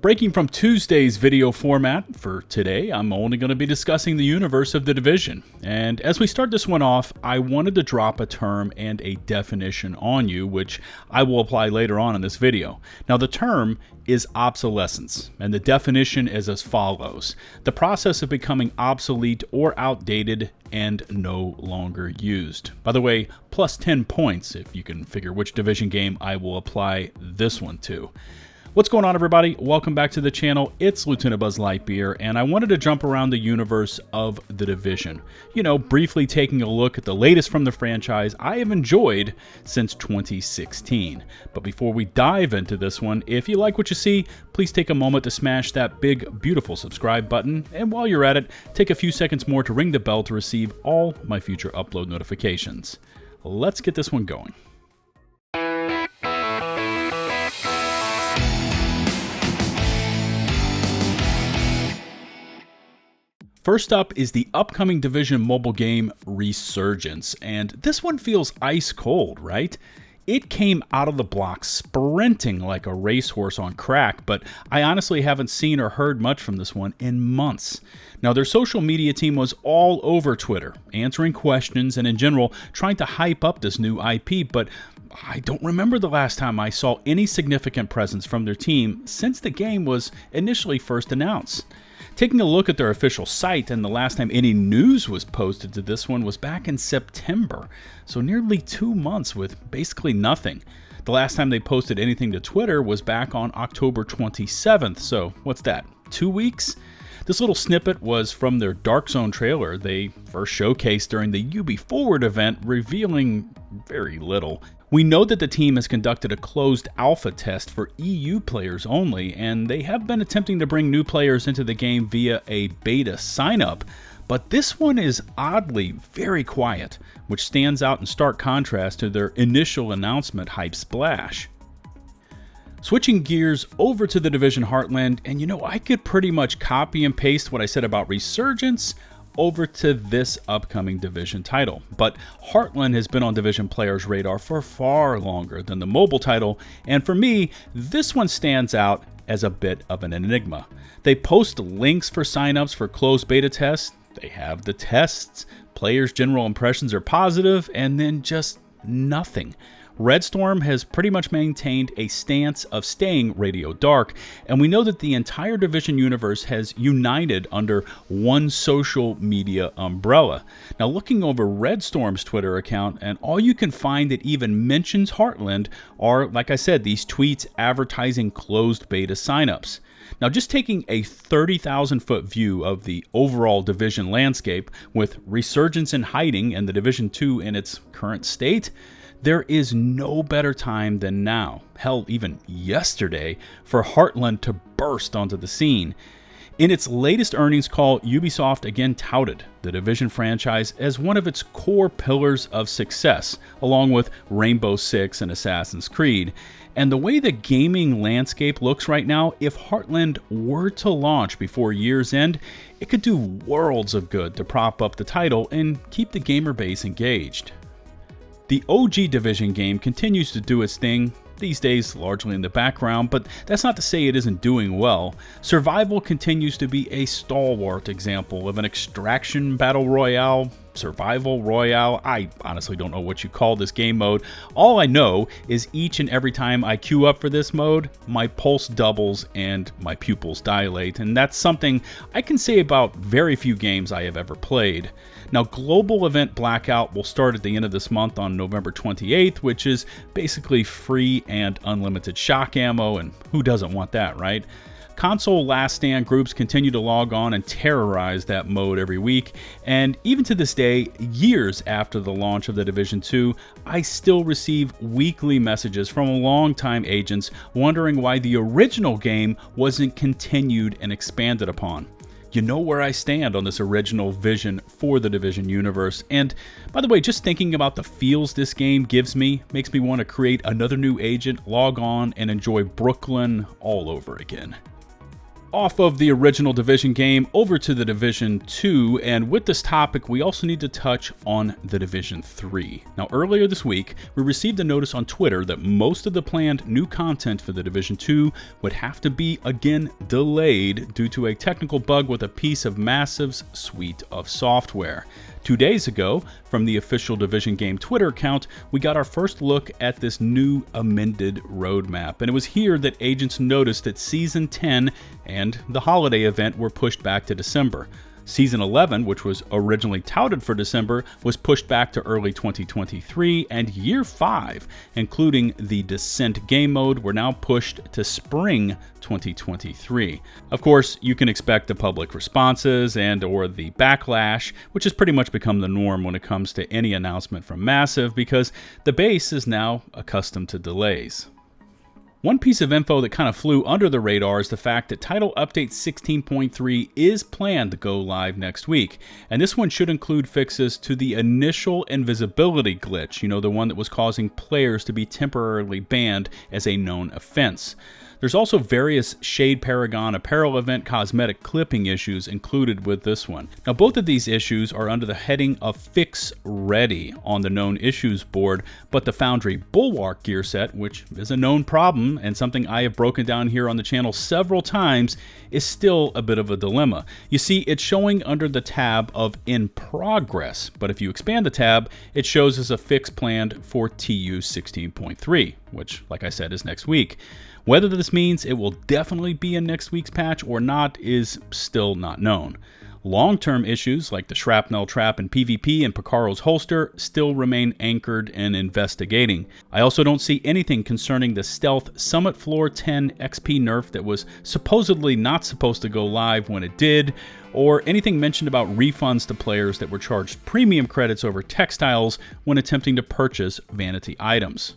Breaking from Tuesday's video format, for today I'm only going to be discussing the universe of The Division. And as we start this one off, I wanted to drop a term and a definition on you, which I will apply later on in this video. Now the term is obsolescence, and the definition is as follows: the process of becoming obsolete or outdated and no longer used. By the way, plus 10 points if you can figure which Division game I will apply this one to. What's going on, everybody? Welcome back to the channel. It's LtBuzzLitebeer, and I wanted to jump around the universe of The Division. You know, briefly taking a look at the latest from the franchise I have enjoyed since 2016. But before we dive into this one, if you like what you see, please take a moment to smash that big, beautiful subscribe button. And while you're at it, take a few seconds more to ring the bell to receive all my future upload notifications. Let's get this one going. First up is the upcoming Division mobile game, Resurgence, and this one feels ice cold, right? It came out of the block sprinting like a racehorse on crack, but I honestly haven't seen or heard much from this one in months. Now, their social media team was all over Twitter, answering questions and in general trying to hype up this new IP, but I don't remember the last time I saw any significant presence from their team since the game was initially first announced. Taking a look at their official site, and the last time any news was posted to this one was back in September, so nearly 2 months with basically nothing. The last time they posted anything to Twitter was back on October 27th, so what's that, 2 weeks? This little snippet was from their Dark Zone trailer they first showcased during the UB Forward event, revealing very little. We know that the team has conducted a closed alpha test for EU players only, and they have been attempting to bring new players into the game via a beta sign-up, but this one is oddly very quiet, which stands out in stark contrast to their initial announcement hype splash. Switching gears over to the Division Heartland, and you know, I could pretty much copy and paste what I said about Resurgence over to this upcoming Division title. But Heartland has been on Division players' radar for far longer than the mobile title, and for me, this one stands out as a bit of an enigma. They post links for signups for closed beta tests, they have the tests, players' general impressions are positive, and then just nothing. Redstorm has pretty much maintained a stance of staying radio dark, and we know that the entire Division universe has united under one social media umbrella. Now, looking over Redstorm's Twitter account, and all you can find that even mentions Heartland are, like I said, these tweets advertising closed beta signups. Now, just taking a 30,000-foot view of the overall Division landscape, with Resurgence in hiding and the Division 2 in its current state, there is no better time than now, hell, even yesterday, for Heartland to burst onto the scene. In its latest earnings call, Ubisoft again touted the Division franchise as one of its core pillars of success, along with Rainbow Six and Assassin's Creed. And the way the gaming landscape looks right now, if Heartland were to launch before year's end, it could do worlds of good to prop up the title and keep the gamer base engaged. The OG Division game continues to do its thing, these days largely in the background, but that's not to say it isn't doing well. Survival continues to be a stalwart example of an extraction battle royale, survival royale. I honestly don't know what you call this game mode. All I know is each and every time I queue up for this mode, my pulse doubles and my pupils dilate, and that's something I can say about very few games I have ever played. Now, Global Event Blackout will start at the end of this month on November 28th, which is basically free and unlimited shock ammo, and who doesn't want that, right? Console Last Stand groups continue to log on and terrorize that mode every week, and even to this day, years after the launch of the Division 2, I still receive weekly messages from longtime agents wondering why the original game wasn't continued and expanded upon. You know where I stand on this original vision for the Division universe, and by the way, just thinking about the feels this game gives me makes me want to create another new agent, log on, and enjoy Brooklyn all over again. off of the original Division game over to the Division 2, and with this topic, we also need to touch on the Division 3. Now, earlier this week, we received a notice on Twitter that most of the planned new content for the Division 2 would have to be again delayed due to a technical bug with a piece of Massive's suite of software. 2 days ago, from the official Division game Twitter account, we got our first look at this new amended roadmap, and it was here that agents noticed that Season 10 and the holiday event were pushed back to December. Season 11, which was originally touted for December, was pushed back to early 2023, and Year 5, including the Descent game mode, were now pushed to spring 2023. Of course, you can expect the public responses and/or the backlash, which has pretty much become the norm when it comes to any announcement from Massive, because the base is now accustomed to delays. One piece of info that kind of flew under the radar is the fact that Title Update 16.3 is planned to go live next week, and this one should include fixes to the initial invisibility glitch, the one that was causing players to be temporarily banned as a known offense. There's also various Shade Paragon apparel event cosmetic clipping issues included with this one. Now, both of these issues are under the heading of Fix Ready on the known issues board, but the Foundry Bulwark gear set, which is a known problem and something I have broken down here on the channel several times, is still a bit of a dilemma. You see, it's showing under the tab of In Progress, but if you expand the tab, it shows as a fix planned for TU 16.3, which, like I said, is next week. Whether this means it will definitely be in next week's patch or not is still not known. Long-term issues like the Shrapnel Trap and PvP and Picaro's holster still remain anchored and investigating. I also don't see anything concerning the Stealth Summit Floor 10 XP nerf that was supposedly not supposed to go live when it did, or anything mentioned about refunds to players that were charged premium credits over textiles when attempting to purchase vanity items.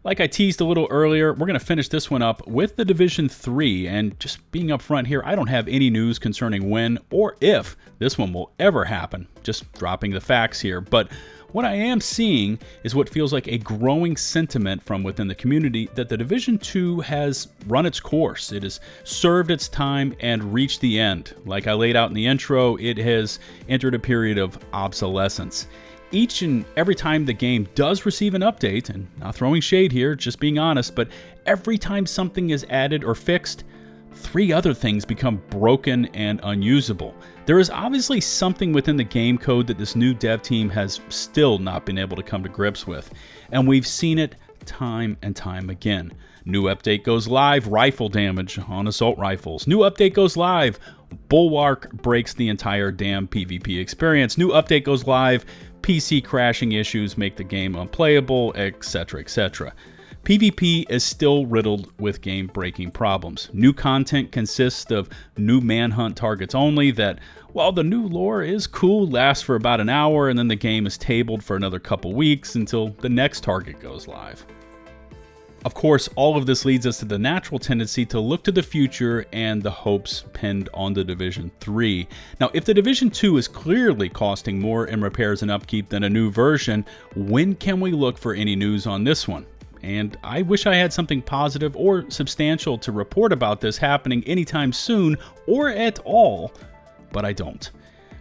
Like I teased a little earlier, we're going to finish this one up with the Division 3, and just being upfront here, I don't have any news concerning when or if this one will ever happen, just dropping the facts here, but what I am seeing is what feels like a growing sentiment from within the community that the Division 2 has run its course. It has served its time and reached the end. Like I laid out in the intro, it has entered a period of obsolescence. Each and every time the game does receive an update, and not throwing shade here, just being honest, but every time something is added or fixed, 3 other things become broken and unusable. There is obviously something within the game code that this new dev team has still not been able to come to grips with, and we've seen it time and time again. New update goes live, rifle damage on assault rifles. New update goes live, Bulwark breaks the entire damn PvP experience. New update goes live, PC crashing issues make the game unplayable, etc., etc. PvP is still riddled with game-breaking problems. New content consists of new manhunt targets only that, while the new lore is cool, lasts for about an hour, and then the game is tabled for another couple weeks until the next target goes live. Of course, all of this leads us to the natural tendency to look to the future and the hopes pinned on the Division 3. Now, if the Division 2 is clearly costing more in repairs and upkeep than a new version, when can we look for any news on this one? And I wish I had something positive or substantial to report about this happening anytime soon or at all, but I don't.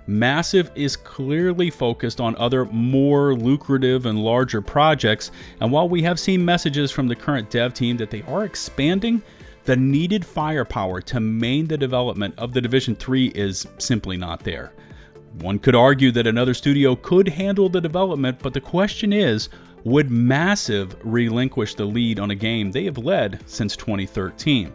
Massive is clearly focused on other more lucrative and larger projects, and while we have seen messages from the current dev team that they are expanding, the needed firepower to main the development of the Division 3 is simply not there. One could argue that another studio could handle the development, but the question is, would Massive relinquish the lead on a game they have led since 2013?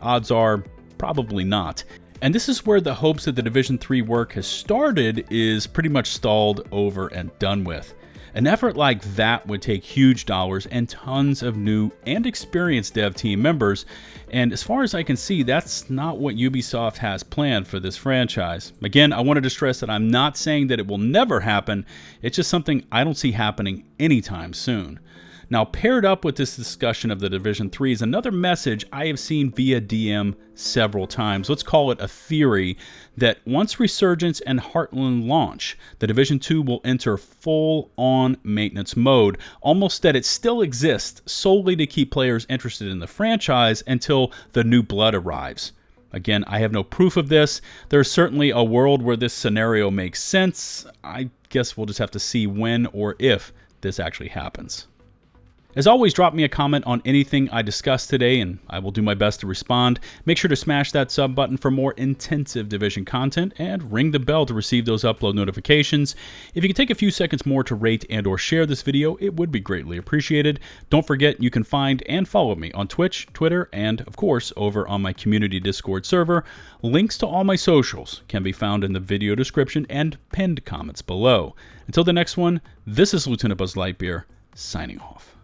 Odds are probably not. And this is where the hopes that the Division 3 work has started is pretty much stalled over and done with. An effort like that would take huge dollars and tons of new and experienced dev team members, and as far as I can see, that's not what Ubisoft has planned for this franchise. Again, I wanted to stress that I'm not saying that it will never happen, it's just something I don't see happening anytime soon. Now, paired up with this discussion of the Division 3 is another message I have seen via DM several times. Let's call it a theory that once Resurgence and Heartland launch, the Division 2 will enter full-on maintenance mode, almost that it still exists solely to keep players interested in the franchise until the new blood arrives. Again, I have no proof of this. There's certainly a world where this scenario makes sense. I guess we'll just have to see when or if this actually happens. As always, drop me a comment on anything I discussed today, and I will do my best to respond. Make sure to smash that sub button for more intensive Division content, and ring the bell to receive those upload notifications. If you could take a few seconds more to rate and or share this video, it would be greatly appreciated. Don't forget, you can find and follow me on Twitch, Twitter, and of course, over on my community Discord server. Links to all my socials can be found in the video description and pinned comments below. Until the next one, this is LtBuzzLitebeer, signing off.